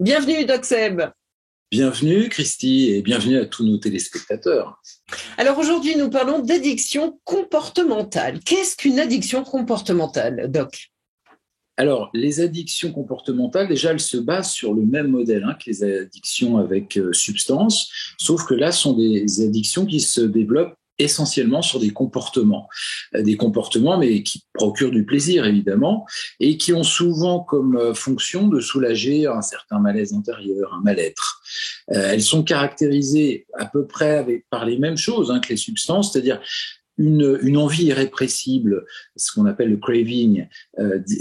Bienvenue, Doc Seb. Bienvenue Christy et bienvenue à tous nos téléspectateurs. Alors aujourd'hui, nous parlons d'addiction comportementale. Qu'est-ce qu'une addiction comportementale, Doc? Alors, les addictions comportementales, déjà, elles se basent sur le même modèle que les addictions avec substance, sauf que là, ce sont des addictions qui se développent essentiellement sur des comportements mais qui procurent du plaisir évidemment et qui ont souvent comme fonction de soulager un certain malaise intérieur, un mal-être. Elles sont caractérisées à peu près par les mêmes choses que les substances, c'est-à-dire une envie irrépressible, ce qu'on appelle le craving,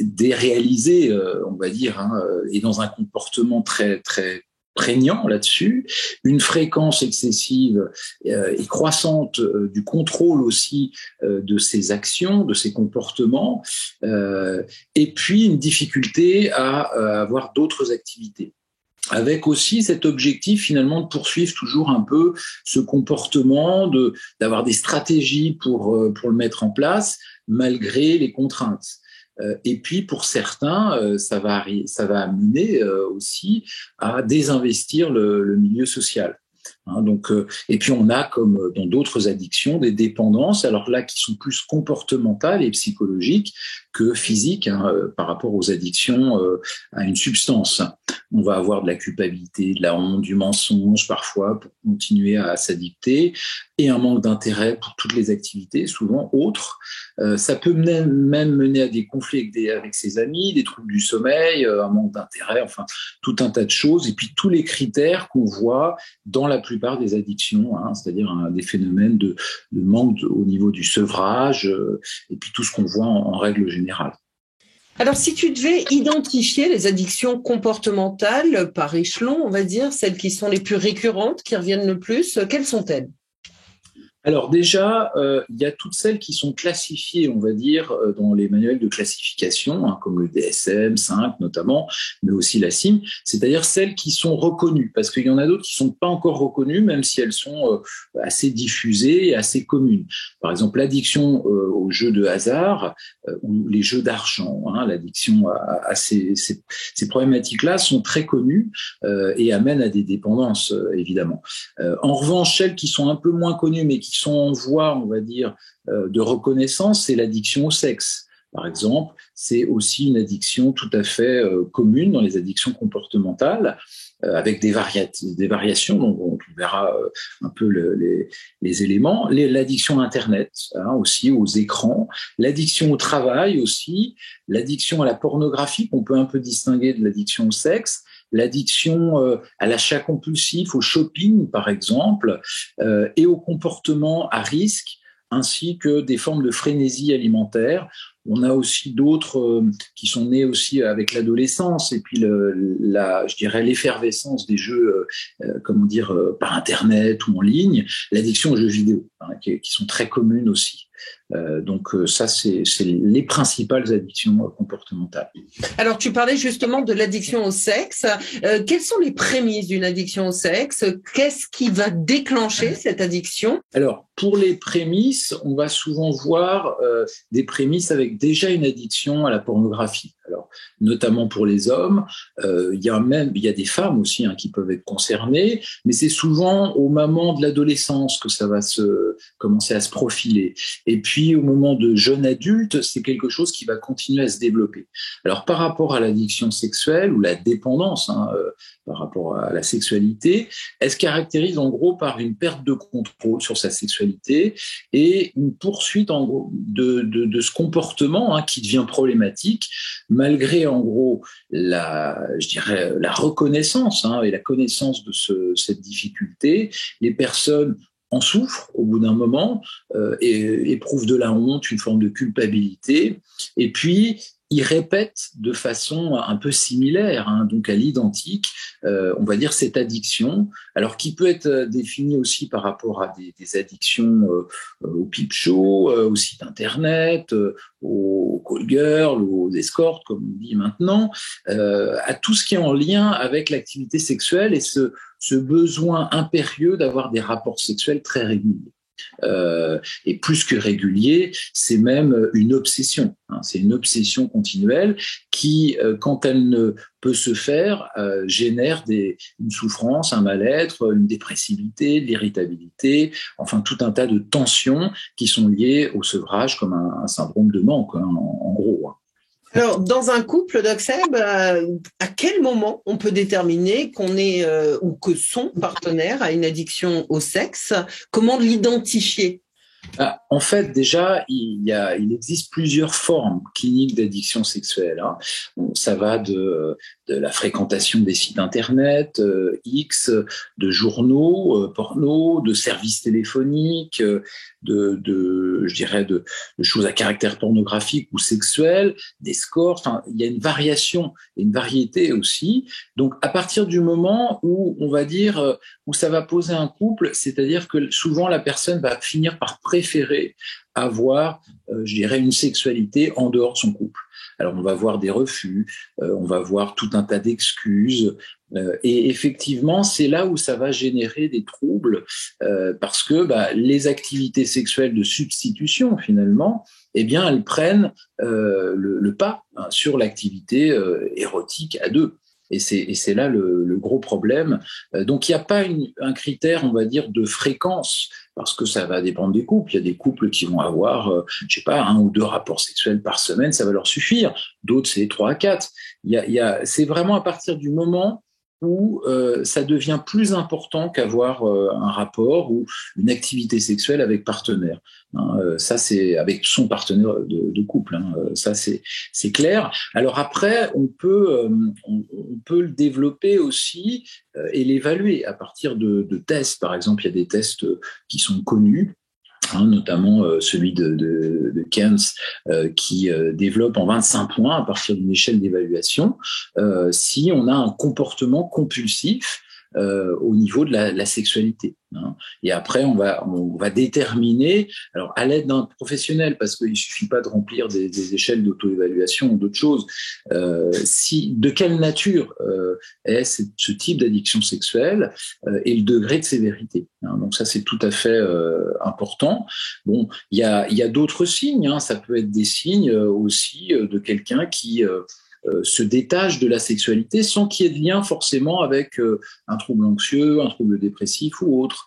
déréalisé, on va dire, et dans un comportement très très prégnant là-dessus, une fréquence excessive et croissante du contrôle aussi de ses actions, de ses comportements, et puis une difficulté à avoir d'autres activités, avec aussi cet objectif finalement de poursuivre toujours un peu ce comportement, d'avoir des stratégies pour le mettre en place malgré les contraintes. Et puis pour certains, ça va amener aussi à désinvestir le milieu social. Donc, et puis on a, comme dans d'autres addictions, des dépendances, alors là qui sont plus comportementales et psychologiques que physiques par rapport aux addictions à une substance. On va avoir de la culpabilité, de la honte, du mensonge parfois pour continuer à s'addicter, et un manque d'intérêt pour toutes les activités, souvent autres. Ça peut même mener à des conflits avec ses amis, des troubles du sommeil, un manque d'intérêt, enfin tout un tas de choses, et puis tous les critères qu'on voit dans la plupart des addictions, c'est-à-dire des phénomènes de manque au niveau du sevrage, et puis tout ce qu'on voit en règle générale. Alors, si tu devais identifier les addictions comportementales par échelon, on va dire, celles qui sont les plus récurrentes, qui reviennent le plus, quelles sont-elles? Alors déjà, il y a toutes celles qui sont classifiées, on va dire, dans les manuels de classification, comme le DSM-5 notamment, mais aussi la CIM, c'est-à-dire celles qui sont reconnues, parce qu'il y en a d'autres qui ne sont pas encore reconnues, même si elles sont assez diffusées et assez communes. Par exemple, l'addiction aux jeux de hasard ou les jeux d'argent, l'addiction à ces problématiques-là sont très connues et amènent à des dépendances, évidemment. En revanche, celles qui sont un peu moins connues, mais qui sont en voie, on va dire, de reconnaissance, c'est l'addiction au sexe. Par exemple, c'est aussi une addiction tout à fait commune dans les addictions comportementales, avec des variations, donc on verra un peu les éléments. L'addiction à Internet, aussi aux écrans, l'addiction au travail aussi, l'addiction à la pornographie qu'on peut un peu distinguer de l'addiction au sexe, l'addiction à l'achat compulsif, au shopping par exemple, et au comportement à risque, ainsi que des formes de frénésie alimentaire. On a aussi d'autres qui sont nés aussi avec l'adolescence et puis je dirais l'effervescence des jeux, par Internet ou en ligne, l'addiction aux jeux vidéo, qui sont très communes aussi. Donc ça, c'est les principales addictions comportementales. Alors, tu parlais justement de l'addiction au sexe. Quelles sont les prémices d'une addiction au sexe? Qu'est-ce qui va déclencher cette addiction? Alors, pour les prémices, on va souvent voir des prémices avec déjà une addiction à la pornographie. Alors, notamment pour les hommes, il y a des femmes aussi qui peuvent être concernées, mais c'est souvent au moment de l'adolescence que ça va commencer à se profiler. Et puis, au moment de jeune adulte, c'est quelque chose qui va continuer à se développer. Alors, par rapport à l'addiction sexuelle ou la dépendance, par rapport à la sexualité, elle se caractérise en gros par une perte de contrôle sur sa sexualité et une poursuite en gros de ce comportement qui devient problématique malgré en gros la reconnaissance et la connaissance de cette difficulté. Les personnes en souffrent au bout d'un moment et éprouvent de la honte, une forme de culpabilité, et puis ils répètent de façon un peu similaire, donc à l'identique, on va dire cette addiction, alors qui peut être définie aussi par rapport à des addictions au peep show, au site internet, aux call girls, aux escorts, comme on dit maintenant, à tout ce qui est en lien avec l'activité sexuelle et ce besoin impérieux d'avoir des rapports sexuels très réguliers. Et plus que régulier, c'est même une obsession. C'est une obsession continuelle qui, quand elle ne peut se faire, génère une souffrance, un mal-être, une dépressivité, de l'irritabilité, enfin tout un tas de tensions qui sont liées au sevrage comme un syndrome de manque, en gros. Alors, dans un couple, Doc Seb, à quel moment on peut déterminer qu'on est ou que son partenaire a une addiction au sexe? Comment l'identifier? En fait, déjà, il existe plusieurs formes cliniques d'addiction sexuelle. Bon, ça va de la fréquentation des sites internet, X, de journaux, porno, de services téléphoniques, je dirais de choses à caractère pornographique ou sexuel, des scores. Enfin, il y a une variation et une variété aussi. Donc, à partir du moment où on va dire où ça va poser un couple, c'est-à-dire que souvent la personne va finir par préférer avoir, je dirais, une sexualité en dehors de son couple. Alors, on va voir des refus, on va voir tout un tas d'excuses, et effectivement, c'est là où ça va générer des troubles, parce que les activités sexuelles de substitution, finalement, eh bien, elles prennent le pas sur l'activité érotique à deux. Et c'est là le gros problème. Donc, il n'y a pas un critère, on va dire, de fréquence, parce que ça va dépendre des couples. Il y a des couples qui vont avoir, je sais pas, 1 ou 2 rapports sexuels par semaine, ça va leur suffire. D'autres, c'est 3 à 4. C'est vraiment à partir du moment où ça devient plus important qu'avoir un rapport ou une activité sexuelle avec partenaire. Ça, c'est avec son partenaire de couple. Ça, c'est clair. Alors après, on peut le développer aussi et l'évaluer à partir de tests. Par exemple, il y a des tests qui sont connus. Notamment celui de Keynes qui développe en 25 points à partir d'une échelle d'évaluation si on a un comportement compulsif au niveau de la sexualité. Et après, on va déterminer, alors à l'aide d'un professionnel, parce qu'il suffit pas de remplir des échelles d'auto-évaluation ou d'autres choses, de quelle nature est ce type d'addiction sexuelle et le degré de sévérité. Donc ça, c'est tout à fait important. Bon, il y a d'autres signes. Ça peut être des signes aussi de quelqu'un qui se détache de la sexualité sans qu'il y ait de lien forcément avec un trouble anxieux, un trouble dépressif ou autre.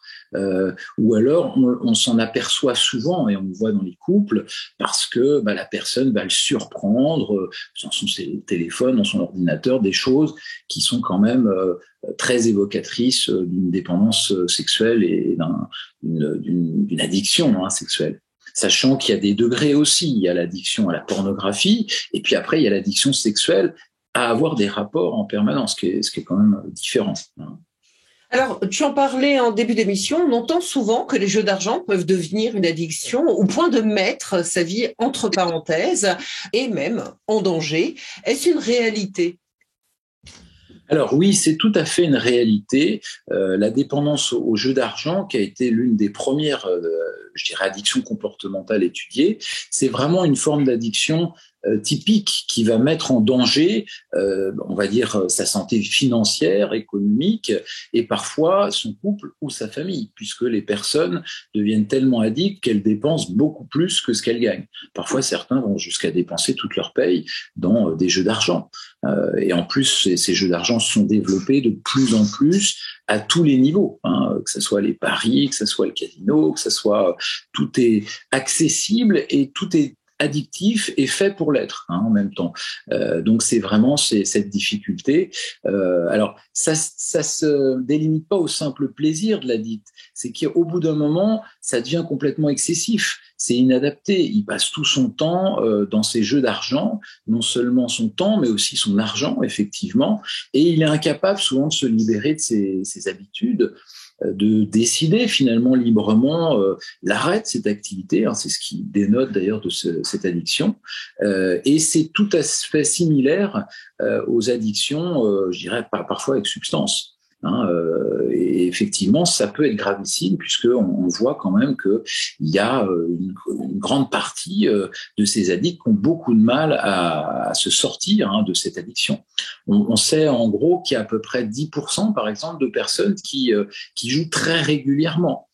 Ou alors on s'en aperçoit souvent et on le voit dans les couples parce que la personne va le surprendre dans son téléphone, dans son ordinateur, des choses qui sont quand même très évocatrices d'une dépendance sexuelle et d'une addiction sexuelle. Sachant qu'il y a des degrés aussi. Il y a l'addiction à la pornographie, et puis après, il y a l'addiction sexuelle à avoir des rapports en permanence, ce qui est quand même différent. Alors, tu en parlais en début d'émission, on entend souvent que les jeux d'argent peuvent devenir une addiction au point de mettre sa vie entre parenthèses et même en danger. Est-ce une réalité ? Alors oui, c'est tout à fait une réalité. La dépendance aux jeux d'argent, qui a été l'une des premières, je dirais, addictions comportementales étudiées, c'est vraiment une forme d'addiction typique qui va mettre en danger, on va dire, sa santé financière, économique et parfois son couple ou sa famille, puisque les personnes deviennent tellement addictes qu'elles dépensent beaucoup plus que ce qu'elles gagnent. Parfois, certains vont jusqu'à dépenser toute leur paye dans des jeux d'argent. Et en plus, ces jeux d'argent sont développés de plus en plus à tous les niveaux, que ce soit les paris, que ce soit le casino, que ce soit tout est accessible et tout est addictif et fait pour l'être en même temps. Donc c'est vraiment cette difficulté. Alors ça se délimite pas au simple plaisir de l'addict, c'est qu'au bout d'un moment, ça devient complètement excessif. C'est inadapté. Il passe tout son temps dans ces jeux d'argent, non seulement son temps, mais aussi son argent, effectivement, et il est incapable souvent de se libérer de ses habitudes, de décider finalement librement l'arrêt de cette activité. C'est ce qui dénote d'ailleurs de cette addiction. Et c'est tout à fait similaire aux addictions, je dirais parfois avec substance. hein, et effectivement, ça peut être gravissime puisqu'on voit quand même qu'il y a une grande partie de ces addicts qui ont beaucoup de mal à se sortir, hein, de cette addiction. On sait en gros qu'il y a à peu près 10%, par exemple, de personnes qui jouent très régulièrement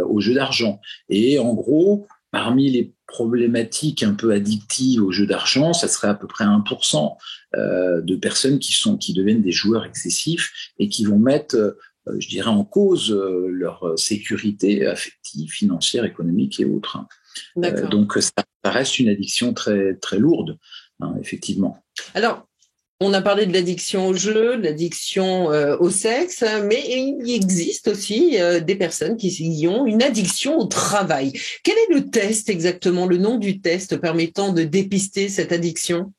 aux jeux d'argent. Et en gros, parmi les problématiques un peu addictives aux jeux d'argent, ça serait à peu près 1% de personnes qui deviennent des joueurs excessifs et qui vont mettre, je dirais, en cause leur sécurité affective, financière, économique et autres. Donc, ça reste une addiction très, très lourde, hein, effectivement. Alors, on a parlé de l'addiction au jeu, de l'addiction au sexe, mais il existe aussi des personnes qui ont une addiction au travail. Quel est le test exactement, le nom du test permettant de dépister cette addiction ?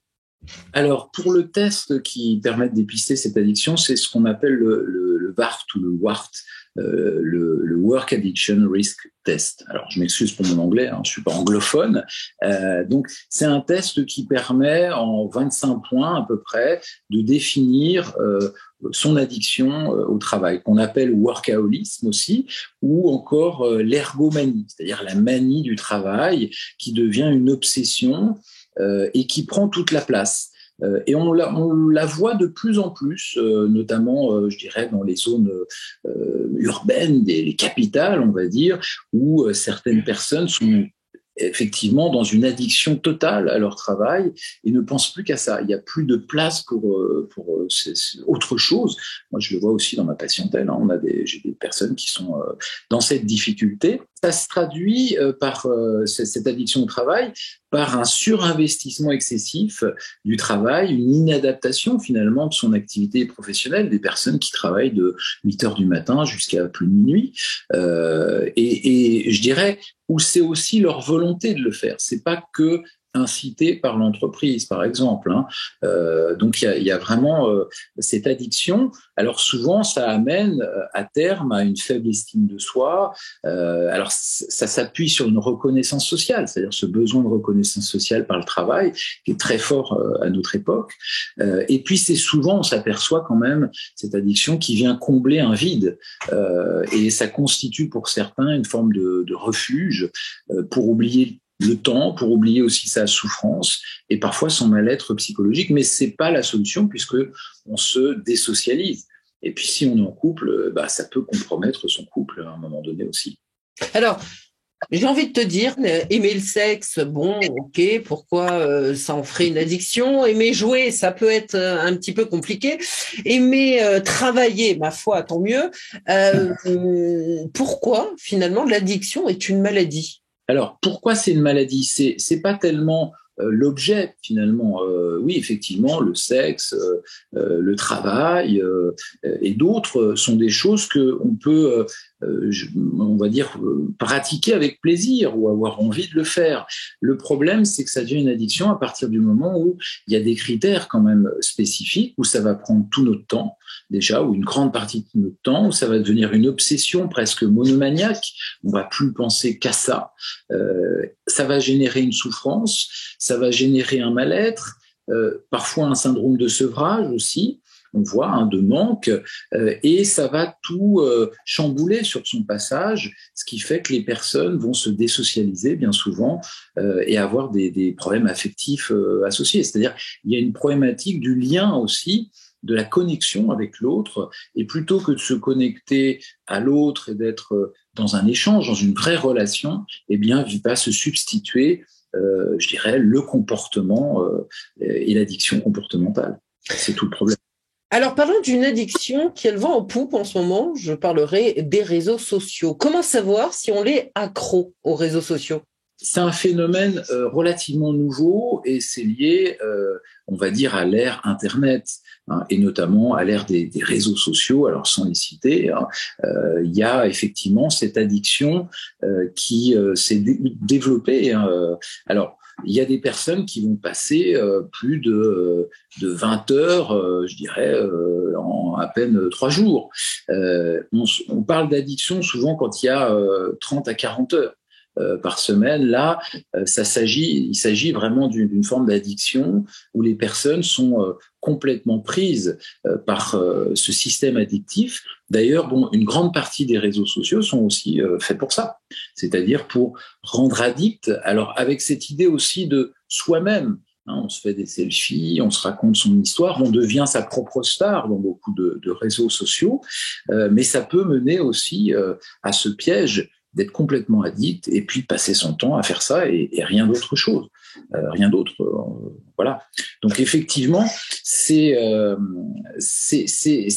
Alors, pour le test qui permet de dépister cette addiction, c'est ce qu'on appelle le WART ou le WART, le Work Addiction Risk Test. Alors, je m'excuse pour mon anglais, hein, je suis pas anglophone. Donc, c'est un test qui permet, en 25 points à peu près, de définir son addiction au travail, qu'on appelle workaholisme aussi, ou encore l'ergomanie, c'est-à-dire la manie du travail qui devient une obsession et qui prend toute la place. Et on la voit de plus en plus, notamment, je dirais, dans les zones urbaines, les capitales, on va dire, où certaines personnes sont effectivement dans une addiction totale à leur travail et ne pensent plus qu'à ça. Il n'y a plus de place pour autre chose. Moi, je le vois aussi dans ma patientèle. Hein. J'ai des personnes qui sont dans cette difficulté. Ça se traduit par cette addiction au travail par un surinvestissement excessif du travail, une inadaptation finalement de son activité professionnelle, des personnes qui travaillent de 8 heures du matin jusqu'à plus de minuit. Et je dirais où c'est aussi leur volonté de le faire. C'est pas que incité par l'entreprise, par exemple. Hein. Donc, il y a vraiment cette addiction. Alors, souvent, ça amène à terme à une faible estime de soi. Alors, ça s'appuie sur une reconnaissance sociale, c'est-à-dire ce besoin de reconnaissance sociale par le travail, qui est très fort à notre époque. Et puis, c'est souvent, on s'aperçoit quand même, cette addiction qui vient combler un vide. Et ça constitue pour certains une forme de refuge pour oublier le temps, pour oublier aussi sa souffrance et parfois son mal-être psychologique, mais c'est pas la solution puisque on se désocialise. Et puis si on est en couple, ça peut compromettre son couple à un moment donné aussi. Alors, j'ai envie de te dire, aimer le sexe, bon, ok, pourquoi ça en ferait une addiction? Aimer jouer, ça peut être un petit peu compliqué. Aimer travailler, ma foi, tant mieux. Pourquoi, finalement, l'addiction est une maladie? Alors, pourquoi c'est une maladie ? C'est pas tellement l'objet, finalement. Oui, effectivement, le sexe, le travail et d'autres sont des choses que on peut, on va dire, pratiquer avec plaisir ou avoir envie de le faire. Le problème, c'est que ça devient une addiction à partir du moment où il y a des critères quand même spécifiques, où ça va prendre tout notre temps, déjà, ou une grande partie de notre temps, où ça va devenir une obsession presque monomaniaque. On va plus penser qu'à ça. Ça va générer une souffrance, ça va générer un mal-être, parfois un syndrome de sevrage aussi, on voit, de manque, et ça va tout chambouler sur son passage, ce qui fait que les personnes vont se désocialiser bien souvent et avoir des problèmes affectifs associés. C'est-à-dire il y a une problématique du lien aussi, de la connexion avec l'autre, et plutôt que de se connecter à l'autre et d'être dans un échange, dans une vraie relation, eh bien, il va se substituer, je dirais, le comportement et l'addiction comportementale. C'est tout le problème. Alors, parlons d'une addiction qui a le vent en poupe en ce moment. Je parlerai des réseaux sociaux. Comment savoir si on est accro aux réseaux sociaux ? C'est un phénomène relativement nouveau et c'est lié, on va dire, à l'ère Internet, hein, et notamment à l'ère des réseaux sociaux. Alors, sans les citer, hein, il y a effectivement cette addiction qui s'est développée. Hein. Alors, il y a des personnes qui vont passer plus de 20 heures, je dirais, en à peine 3 jours. On parle d'addiction souvent quand il y a 30 à 40 heures. par semaine. Là, il s'agit vraiment d'une forme d'addiction où les personnes sont complètement prises par ce système addictif. D'ailleurs, une grande partie des réseaux sociaux sont aussi faits pour ça, c'est-à-dire pour rendre addict. Alors, avec cette idée aussi de soi-même. On se fait des selfies, on se raconte son histoire, on devient sa propre star dans beaucoup de réseaux sociaux, mais ça peut mener aussi à ce piège d'être complètement addict et puis de passer son temps à faire ça et rien d'autre chose. Rien d'autre. Voilà. Donc effectivement, c'est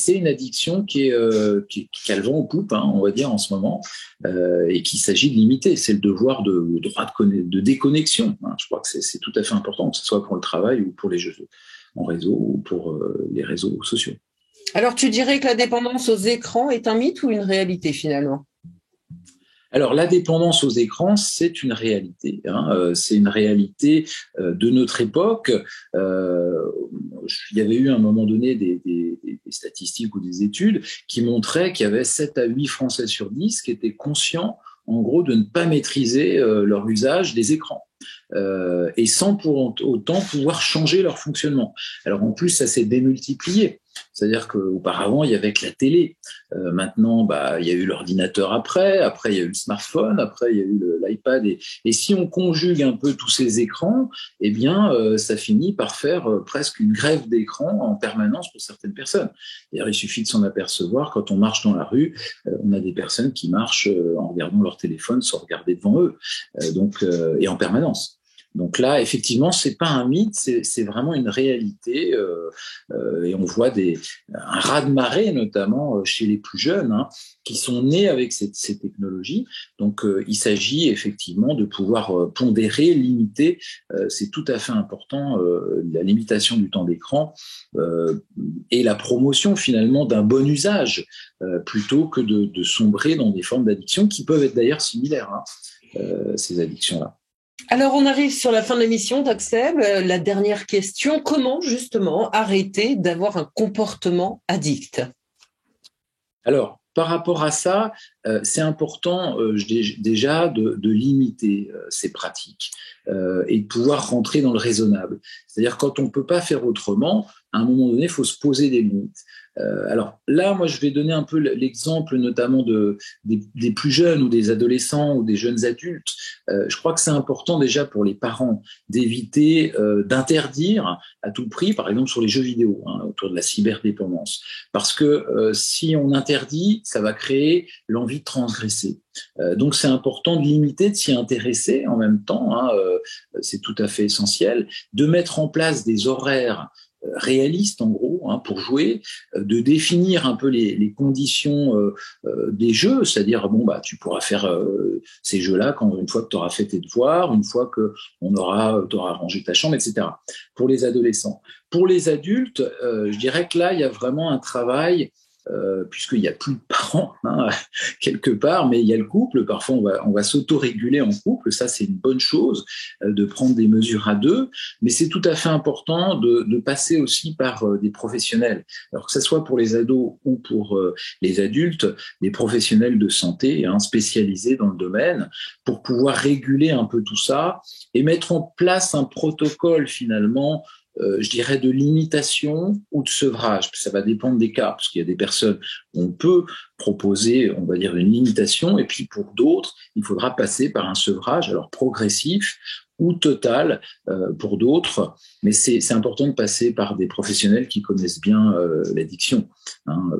une addiction qui a le vent en poupe, on va dire en ce moment, et qu'il s'agit de limiter. C'est le devoir de déconnexion. Je crois que c'est tout à fait important, que ce soit pour le travail ou pour les jeux en réseau ou pour les réseaux sociaux. Alors tu dirais que la dépendance aux écrans est un mythe ou une réalité finalement ? Alors, la dépendance aux écrans, c'est une réalité. C'est une réalité de notre époque. Il y avait eu à un moment donné des statistiques ou des études qui montraient qu'il y avait 7 à 8 Français sur 10 qui étaient conscients, en gros, de ne pas maîtriser leur usage des écrans. Et sans pour autant pouvoir changer leur fonctionnement. Alors, en plus, ça s'est démultiplié. C'est-à-dire qu'auparavant, il y avait que la télé. Maintenant, il y a eu l'ordinateur après il y a eu le smartphone, après il y a eu l'iPad. Et si on conjugue un peu tous ces écrans, eh bien, ça finit par faire presque une grève d'écran en permanence pour certaines personnes. D'ailleurs, il suffit de s'en apercevoir quand on marche dans la rue, on a des personnes qui marchent en regardant leur téléphone sans regarder devant eux, et en permanence. Donc là, effectivement, c'est pas un mythe, c'est vraiment une réalité, et on voit un raz-de-marée, notamment chez les plus jeunes, qui sont nés avec ces technologies. Donc, il s'agit effectivement de pouvoir pondérer, limiter. C'est tout à fait important, la limitation du temps d'écran et la promotion finalement d'un bon usage, plutôt que de sombrer dans des formes d'addiction qui peuvent être d'ailleurs similaires, ces addictions-là. Alors, on arrive sur la fin de l'émission, Doc Seb. La dernière question, comment justement arrêter d'avoir un comportement addict ? Alors, par rapport à ça, c'est important déjà de limiter ces pratiques et de pouvoir rentrer dans le raisonnable. C'est-à-dire quand on ne peut pas faire autrement, à un moment donné, il faut se poser des limites. Alors là, moi, je vais donner un peu l'exemple notamment des plus jeunes ou des adolescents ou des jeunes adultes. Je crois que c'est important déjà pour les parents d'éviter d'interdire à tout prix, par exemple sur les jeux vidéo, autour de la cyberdépendance. Parce que si on interdit, ça va créer l'envie de transgresser. Donc c'est important de limiter, de s'y intéresser en même temps, c'est tout à fait essentiel, de mettre en place des horaires réaliste en gros pour jouer, de définir un peu les conditions des jeux, c'est-à-dire tu pourras faire ces jeux-là une fois que tu auras fait tes devoirs, une fois que t'auras rangé ta chambre, etc. Pour les adolescents. Pour les adultes, je dirais que là il y a vraiment un travail. Puisqu'il n'y a plus de parents quelque part, mais il y a le couple. Parfois, on va s'autoréguler en couple. Ça, c'est une bonne chose, de prendre des mesures à deux. Mais c'est tout à fait important de passer aussi par des professionnels. Alors que ce soit pour les ados ou pour les adultes, des professionnels de santé spécialisés dans le domaine pour pouvoir réguler un peu tout ça et mettre en place un protocole finalement je dirais de limitation ou de sevrage. Ça va dépendre des cas, parce qu'il y a des personnes où on peut proposer, on va dire, une limitation, et puis pour d'autres, il faudra passer par un sevrage, alors progressif ou total pour d'autres, mais c'est important de passer par des professionnels qui connaissent bien l'addiction,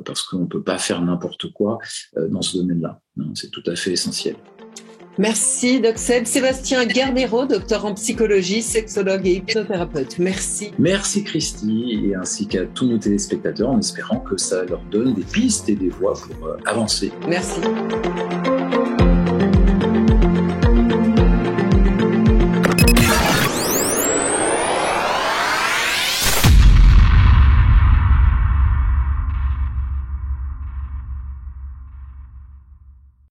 parce qu'on ne peut pas faire n'importe quoi dans ce domaine-là. C'est tout à fait essentiel. Merci, Doc Seb. Sébastien Garnero, docteur en psychologie, sexologue et hypnothérapeute. Merci. Merci, Christy, et ainsi qu'à tous nos téléspectateurs, en espérant que ça leur donne des pistes et des voies pour avancer. Merci.